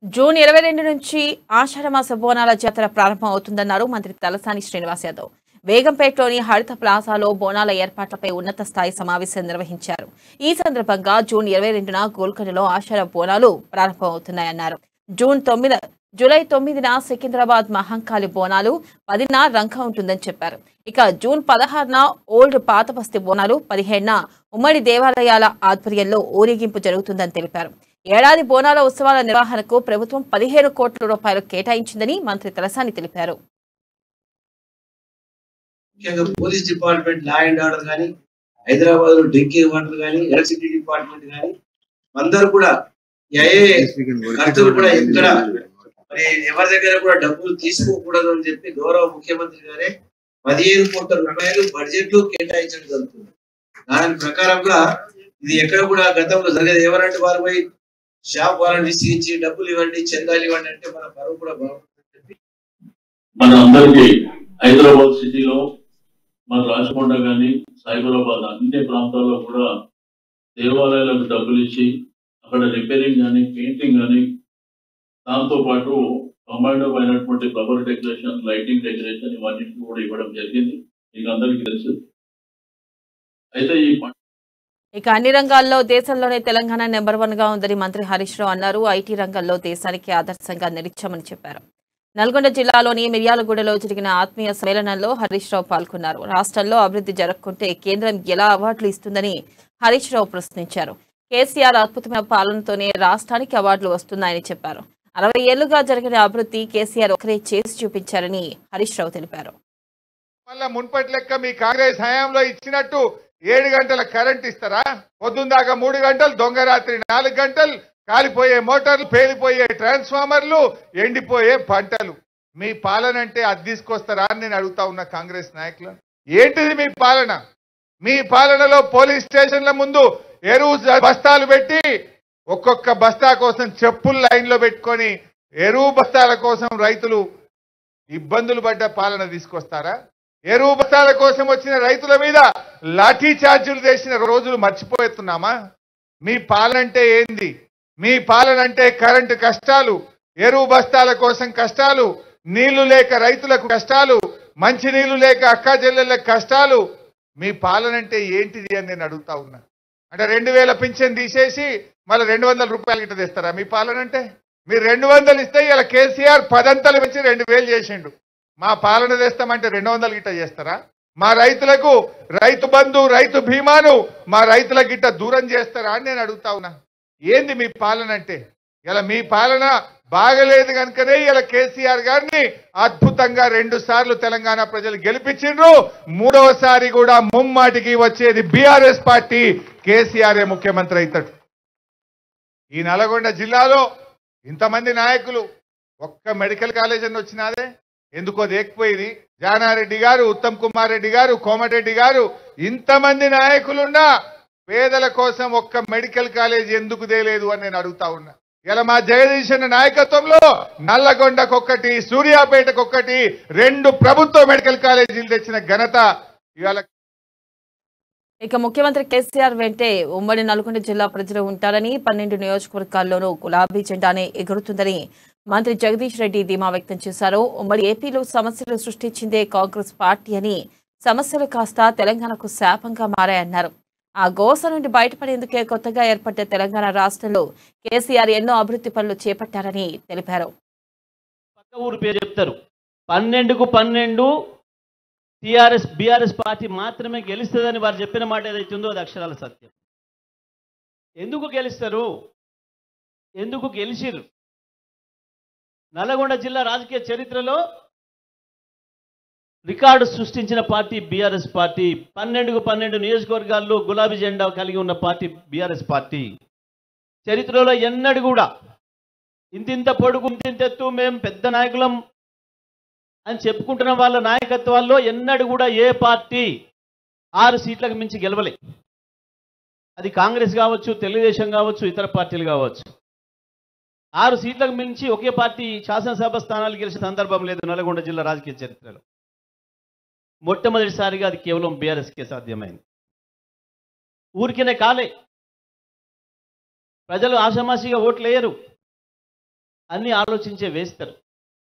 June 22 నుంచి ఆషాఢమాస బోనాల జాతర ప్రారంభం అవుతుందన్నారు మంత్రి తలసాని శ్రీనివాస్ యాదవ్. వేగంపేటలోని హరిత ప్లాజాలో బోనాల ఏర్పాట్లపై ఉన్నత స్థాయి సమావేశం నిర్వహించారు. ఈ సందర్భంగా జూన్ 22న గోల్కొండలో ఆషాఢ బోనాలు ప్రారంభమవుతున్నాయన్నారు. జూలై 9న సికింద్రాబాద్ మహంకాళి బోనాలు, 10న రంకా ఉంటుందని చెప్పారు. ఇక జూన్ 16న ఓల్డ్ పాతబస్తీ బోనాలు, 17న ఉమ్మడి దేవాలయాల ఆధ్వర్యంలో ఊరేగింపు జరుగుతుందని తెలిపారు. ఏడాది బోనాల ఉత్సవాల నిర్వహణకు ప్రభుత్వం 15 కోట్ల రూపాయలు కేటాయించిందని మంత్రి తలసాని తెలిపారు. ముఖ్యంగా police department, law and order కానీ, హైదరాబాద్ లో డ్రింకింగ్ వాటర్ కానీ, ఎలక్ట్రిసిటీ డిపార్ట్మెంట్ కానీ, అందరూ కూడా ఖర్చులు కూడా ఎక్కడ మరి ఎవరి దగ్గర కూడా డబ్బులు తీసుకోకూడదు అని చెప్పి గౌరవ ముఖ్యమంత్రి గారే 15 కోట్ల రూపాయలు బడ్జెట్ లో కేటాయించడం జరుగుతుంది. దాని ప్రకారంగా ఇది ఎక్కడ కూడా గతంలో జరగదు. ఎవరంటే వారు పోయి షాప్ వాళ్ళని విసిగించి డబ్బులు ఇవ్వండి, చందాలు ఇవ్వండి అంటే మన పరువు కూడా బాగుంటుందని చెప్పి మన అందరికీ హైదరాబాద్ సిటీలో మన రాచకొండ కానీ, సైబరాబాద్ అన్ని ప్రాంతాల్లో కూడా దేవాలయాలకు డబ్బులు ఇచ్చి అక్కడ రిపేరింగ్ కానీ, పెయింటింగ్ కానీ, దాంతోపాటు కంబైండ్ అయినటువంటి ఫ్లవర్ డెకరేషన్, లైటింగ్ డెకరేషన్ ఇవన్నింటినీ కూడా ఇవ్వడం జరిగింది. మీకు అందరికీ తెలుసు. అయితే ఇక అన్ని రంగాల్లో దేశంలోనే తెలంగాణ నెంబర్ 1 గా ఉందని మంత్రి హరీష్ రావు అన్నారు. ఐటీ రంగంలో దేశానికి ఆదర్శంగా నిలిచామని చెప్పారు. నల్గొండ జిల్లాలోని మిర్యాలగూడలో జరిగిన ఆత్మీయ సమ్మేళనంలో హరీష్ రావు పాల్గొన్నారు. రాష్ట్రంలో అభివృద్ధి జరగకుంటే కేంద్రం ఎలా అవార్డులు ఇస్తుందని హరీష్ రావు ప్రశ్నించారు. కేసీఆర్ అద్భుతమైన పాలనతోనే రాష్ట్రానికి అవార్డులు వస్తున్నాయని చెప్పారు. 60 ఏళ్లుగా జరిగిన అభివృద్ధి కేసీఆర్ ఒకరే చేసి చూపించారని హరీష్ రావు తెలిపారు. మున్పటి లెక్క మీ కాంగ్రెస్ హయాంలో ఇచ్చినట్టు 7 గంటల కరెంట్ ఇస్తారా? పొద్దున్న దాకా 3 గంటలు, దొంగ రాత్రి 4 గంటలు, కాలిపోయే మోటార్లు, పేలిపోయే ట్రాన్స్ఫార్మర్లు, ఎండిపోయే పంటలు. మీ పాలన అంటే అది తీసుకొస్తారా అని నేను అడుగుతా ఉన్నా కాంగ్రెస్ నాయకులు. ఏంటిది మీ పాలన? మీ పాలనలో పోలీస్ స్టేషన్ల ముందు ఎరువు బస్తాలు పెట్టి ఒక్కొక్క బస్తా కోసం చెప్పులు లైన్లో పెట్టుకొని ఎరువు బస్తాల కోసం రైతులు ఇబ్బందులు పడ్డ పాలన తీసుకొస్తారా? ఎరువు బస్తాల కోసం వచ్చిన రైతుల మీద లాఠీ చార్జీలు చేసిన రోజులు మర్చిపోతున్నామా? మీ పాలన అంటే ఏంది? మీ పాలన అంటే కరెంటు కష్టాలు, ఎరువు బస్తాల కోసం కష్టాలు, నీళ్లు లేక రైతులకు కష్టాలు, మంచి నీళ్లు లేక అక్కా చెల్లెళ్ళకు కష్టాలు. మీ పాలన అంటే ఏంటిది అని నేను అడుగుతా ఉన్నా. అంటే 2000 పింఛన్ తీసేసి మళ్ళీ 200 రూపాయలు గిట్ట తెస్తారా మీ పాలన అంటే? మీరు 200 ఇస్తే ఇలా కేసీఆర్ 10 అంతలు పెంచి 2000 చేసిండు. మా పాలన తెస్తామంటే 200 గిట్ట చేస్తారా? మా రైతులకు రైతు బంధు, రైతు బీమాను మా రైతుల గిట్ట దూరం చేస్తారా అని నేను అడుగుతా ఉన్నా. ఏంది మీ పాలన అంటే? ఇలా మీ పాలన బాగలేదు కనుకనే ఇలా కేసీఆర్ గారిని అద్భుతంగా 2 సార్లు తెలంగాణ ప్రజలు గెలిపించిండ్రు. 3వసారి కూడా ముమ్మాటికి వచ్చేది బీఆర్ఎస్ పార్టీ, కేసీఆర్ ముఖ్యమంత్రి అవుతాడు. ఈ నల్గొండ జిల్లాలో ఇంతమంది నాయకులు, ఒక్క మెడికల్ కాలేజ్ అని వచ్చినాదే ఎందుకో దేకపోయింది. జానారెడ్డి గారు, ఉత్తమ్ కుమార్ రెడ్డి గారు, కోమటిరెడ్డి గారు, ఇంతమంది నాయకులున్నా పేదల కోసం ఒక్క మెడికల్ కాలేజ్ ఎందుకు దేలేదు అని నేను అడుగుతా ఉన్నా. ఇలా మా జగదీశ్ అన్న నాయకత్వంలో నల్లగొండకొక్కటి, సూర్యాపేటకొక్కటి 2 ప్రభుత్వ మెడికల్ కాలేజీలు తెచ్చిన ఘనత ఇవాళ. ఇక ముఖ్యమంత్రి కేసీఆర్ వెంటే ఉమ్మడి నల్గొండ జిల్లా ప్రజలు ఉంటారని, 12 నియోజకవర్గాల్లోనూ గులాబీ జెండానే ఎగురుతుందని మంత్రి జగదీష్ రెడ్డి ధీమా వ్యక్తం చేశారు. ఉమ్మడి ఏపీలో సమస్యలు సృష్టించిందే కాంగ్రెస్ పార్టీ అని, సమస్యలు కాస్త తెలంగాణకు శాపంగా మారాయన్నారు. ఆ గోస నుండి బయటపడేందుకే కొత్తగా ఏర్పడ్డ తెలంగాణ రాష్ట్రంలో కేసీఆర్ ఎన్నో అభివృద్ధి పనులు చేపట్టారని తెలిపారు. పక్క ఊరు పేరు చెప్తారు. 12కు 12 బీఆర్ఎస్ పార్టీ మాత్రమే గెలుస్తుందని వారు చెప్పిన మాట ఏదైతే ఉందో అది అక్షరాల సత్యం. ఎందుకు గెలుస్తారు? ఎందుకు గెలిచిరు? నల్గొండ జిల్లా రాజకీయ చరిత్రలో రికార్డు సృష్టించిన పార్టీ బీఆర్ఎస్ పార్టీ. 12కు 12 నియోజకవర్గాల్లో గులాబీ జెండా కలిగి ఉన్న పార్టీ బీఆర్ఎస్ పార్టీ. చరిత్రలో ఎన్నడూ కూడా ఇంతింత పొడుగు, ఇంతింతెత్తు, మేము పెద్ద నాయకులం అని చెప్పుకుంటున్న వాళ్ళ నాయకత్వాల్లో ఎన్నడూ కూడా ఏ పార్టీ 6 సీట్లకు మించి గెలవలే. అది కాంగ్రెస్ కావచ్చు, తెలుగుదేశం కావచ్చు, ఇతర పార్టీలు కావచ్చు. 6 సీట్లకు మించి ఒకే పార్టీ శాసనసభ స్థానాలు గెలిచిన సందర్భం లేదు నల్గొండ జిల్లా రాజకీయ చరిత్రలో. మొట్టమొదటిసారిగా అది కేవలం బీఆర్ఎస్కే సాధ్యమైంది. ఊరికినే కాలే, ప్రజలు ఆషామాషిగా ఓట్లు వేయరు. అన్ని ఆలోచించే వేస్తారు.